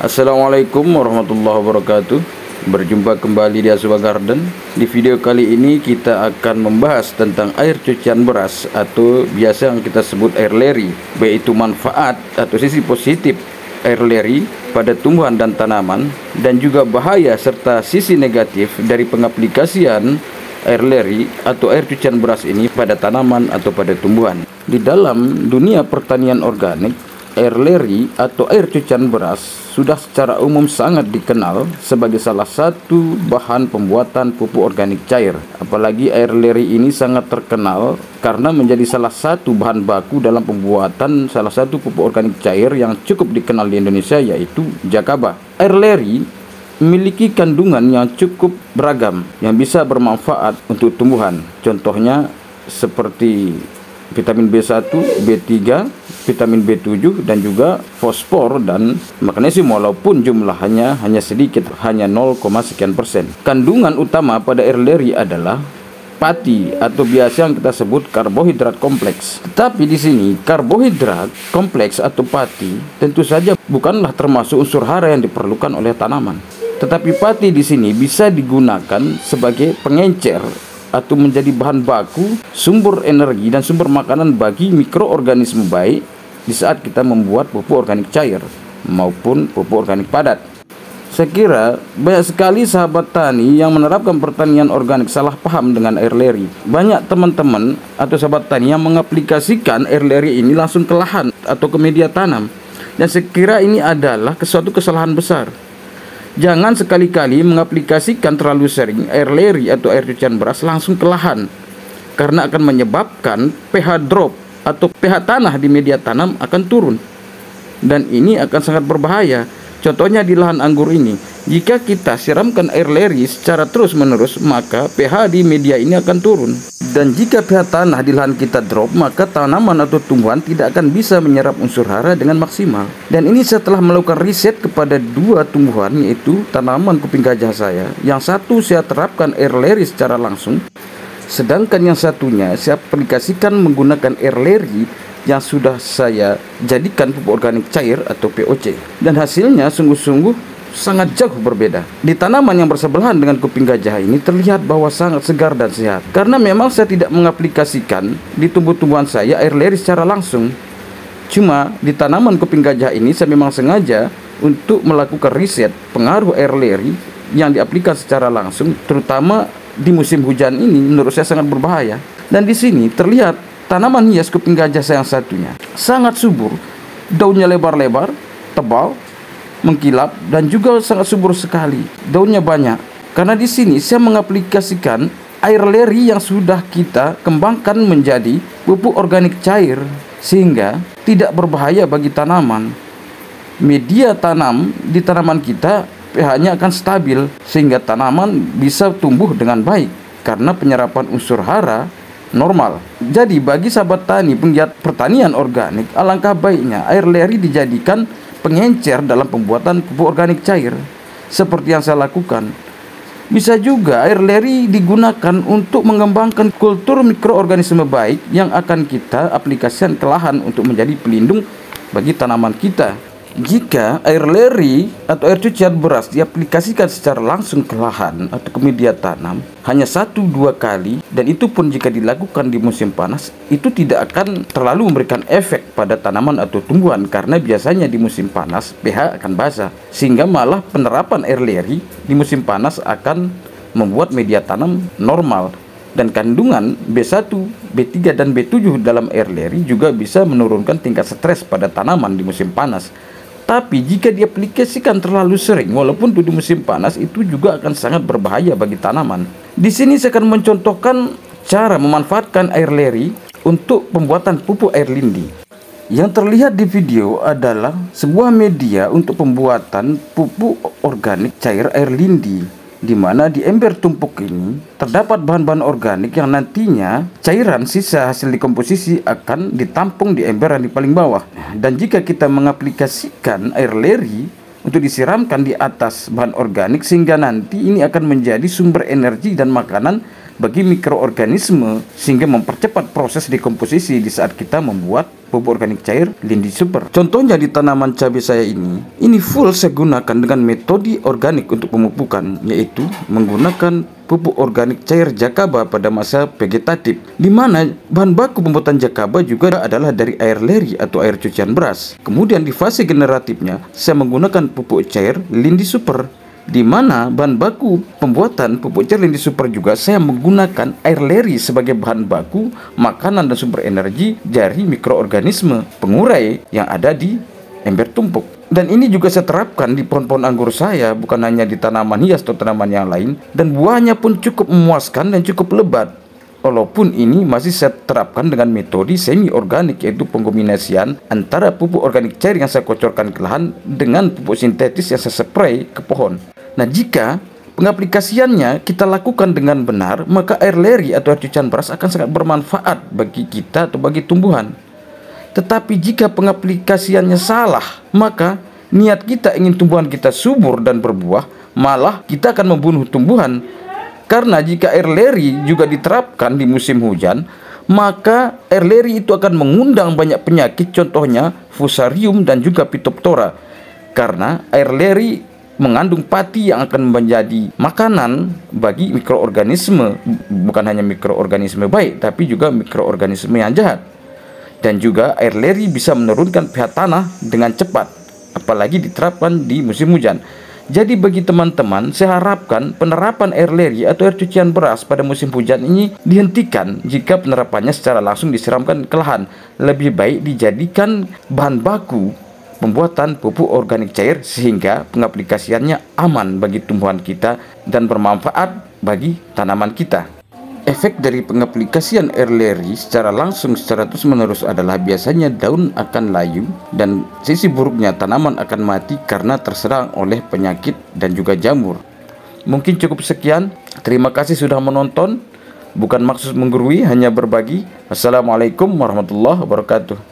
Assalamualaikum warahmatullahi wabarakatuh. Berjumpa kembali di Asuba Garden. Di video kali ini kita akan membahas tentang air cucian beras atau biasa yang kita sebut air leri, yaitu manfaat atau sisi positif air leri pada tumbuhan dan tanaman, dan juga bahaya serta sisi negatif dari pengaplikasian air leri atau air cucian beras ini pada tanaman atau pada tumbuhan. Di dalam dunia pertanian organik, air leri atau air cucian beras sudah secara umum sangat dikenal sebagai salah satu bahan pembuatan pupuk organik cair. Apalagi air leri ini sangat terkenal karena menjadi salah satu bahan baku dalam pembuatan salah satu pupuk organik cair yang cukup dikenal di Indonesia, yaitu Jakaba. Air leri memiliki kandungan yang cukup beragam yang bisa bermanfaat untuk tumbuhan. Contohnya seperti vitamin B1, B3, vitamin B7 dan juga fosfor dan magnesium, walaupun jumlahnya hanya sedikit, hanya 0, sekian persen. Kandungan utama pada air leri adalah pati atau biasa yang kita sebut karbohidrat kompleks. Tetapi di sini karbohidrat kompleks atau pati tentu saja bukanlah termasuk unsur hara yang diperlukan oleh tanaman. Tetapi pati di sini bisa digunakan sebagai pengencer atau menjadi bahan baku, sumber energi dan sumber makanan bagi mikroorganisme baik di saat kita membuat pupuk organik cair maupun pupuk organik padat. Saya kira banyak sekali sahabat tani yang menerapkan pertanian organik salah paham dengan air leri. Banyak teman-teman atau sahabat tani yang mengaplikasikan air leri ini langsung ke lahan atau ke media tanam. Dan saya kira ini adalah suatu kesalahan besar. Jangan sekali-kali mengaplikasikan terlalu sering air leri atau air cucian beras langsung ke lahan, karena akan menyebabkan pH drop atau pH tanah di media tanam akan turun, dan ini akan sangat berbahaya. Contohnya di lahan anggur ini, jika kita siramkan air leri secara terus-menerus, maka pH di media ini akan turun. Dan jika pH tanah di lahan kita drop, maka tanaman atau tumbuhan tidak akan bisa menyerap unsur hara dengan maksimal. Dan ini setelah melakukan riset kepada dua tumbuhan, yaitu tanaman kuping gajah saya. Yang satu saya terapkan air leri secara langsung, sedangkan yang satunya saya aplikasikan menggunakan air leri yang sudah saya jadikan pupuk organik cair atau POC. Dan hasilnya sungguh-sungguh sangat jauh berbeda. Di tanaman yang bersebelahan dengan kuping gajah ini terlihat bahwa sangat segar dan sehat, karena memang saya tidak mengaplikasikan di tumbuh-tumbuhan saya air leri secara langsung. Cuma di tanaman kuping gajah ini saya memang sengaja untuk melakukan riset pengaruh air leri yang diaplikasi secara langsung, terutama di musim hujan ini menurut saya sangat berbahaya. Dan di sini terlihat tanaman hias kuping gajah saya yang satunya sangat subur, daunnya lebar-lebar, tebal, mengkilap, dan juga sangat subur sekali. Daunnya banyak. Karena di sini saya mengaplikasikan air leri yang sudah kita kembangkan menjadi pupuk organik cair, sehingga tidak berbahaya bagi tanaman. Media tanam di tanaman kita pH-nya akan stabil, sehingga tanaman bisa tumbuh dengan baik karena penyerapan unsur hara normal. Jadi bagi sahabat tani penggiat pertanian organik, alangkah baiknya air leri dijadikan pengencer dalam pembuatan pupuk organik cair seperti yang saya lakukan. Bisa juga air leri digunakan untuk mengembangkan kultur mikroorganisme baik yang akan kita aplikasikan ke lahan untuk menjadi pelindung bagi tanaman kita. Jika air leri atau air cucian beras diaplikasikan secara langsung ke lahan atau ke media tanam hanya 1-2 kali, dan itu pun jika dilakukan di musim panas, itu tidak akan terlalu memberikan efek pada tanaman atau tumbuhan, karena biasanya di musim panas pH akan basah, sehingga malah penerapan air leri di musim panas akan membuat media tanam normal. Dan kandungan B1, B3, dan B7 dalam air leri juga bisa menurunkan tingkat stres pada tanaman di musim panas. Tapi jika diaplikasikan terlalu sering, walaupun di musim panas, itu juga akan sangat berbahaya bagi tanaman. Di sini saya akan mencontohkan cara memanfaatkan air leri untuk pembuatan pupuk air lindi. Yang terlihat di video adalah sebuah media untuk pembuatan pupuk organik cair air lindi, di mana di ember tumpuk ini terdapat bahan-bahan organik yang nantinya cairan sisa hasil dekomposisi akan ditampung di ember yang di paling bawah. Dan jika kita mengaplikasikan air leri untuk disiramkan di atas bahan organik, sehingga nanti ini akan menjadi sumber energi dan makanan bagi mikroorganisme, sehingga mempercepat proses dekomposisi di saat kita membuat pupuk organik cair Lindi Super. Contohnya di tanaman cabai saya ini full saya gunakan dengan metode organik untuk pemupukan, yaitu menggunakan pupuk organik cair Jakaba pada masa vegetatif, di mana bahan baku pembuatan Jakaba juga adalah dari air leri atau air cucian beras. Kemudian di fase generatifnya saya menggunakan pupuk cair Lindi Super, di mana bahan baku pembuatan pupuk cair Lindi Super juga saya menggunakan air leri sebagai bahan baku makanan dan sumber energi dari mikroorganisme pengurai yang ada di ember tumpuk. Dan ini juga saya terapkan di pohon-pohon anggur saya, bukan hanya di tanaman hias atau tanaman yang lain, dan buahnya pun cukup memuaskan dan cukup lebat. Walaupun ini masih saya terapkan dengan metode semi organik, yaitu pengkombinasian antara pupuk organik cair yang saya kocorkan ke lahan dengan pupuk sintetis yang saya spray ke pohon. Nah, jika pengaplikasiannya kita lakukan dengan benar, maka air leri atau air cucian beras akan sangat bermanfaat bagi kita atau bagi tumbuhan. Tetapi jika pengaplikasiannya salah, maka niat kita ingin tumbuhan kita subur dan berbuah, malah kita akan membunuh tumbuhan. Karena jika air leri juga diterapkan di musim hujan, maka air leri itu akan mengundang banyak penyakit, contohnya Fusarium dan juga Phytophthora. Karena air leri mengandung pati yang akan menjadi makanan bagi mikroorganisme, bukan hanya mikroorganisme baik, tapi juga mikroorganisme yang jahat. Dan juga air leri bisa menurunkan pH tanah dengan cepat, apalagi diterapkan di musim hujan. Jadi bagi teman-teman, saya harapkan penerapan air leri atau air cucian beras pada musim hujan ini dihentikan jika penerapannya secara langsung disiramkan ke lahan. Lebih baik dijadikan bahan baku pembuatan pupuk organik cair sehingga pengaplikasiannya aman bagi tumbuhan kita dan bermanfaat bagi tanaman kita. Efek dari pengaplikasian air leri secara langsung secara terus-menerus adalah biasanya daun akan layu dan sisi buruknya tanaman akan mati karena terserang oleh penyakit dan juga jamur. Mungkin cukup sekian. Terima kasih sudah menonton. Bukan maksud menggurui, hanya berbagi. Assalamualaikum warahmatullahi wabarakatuh.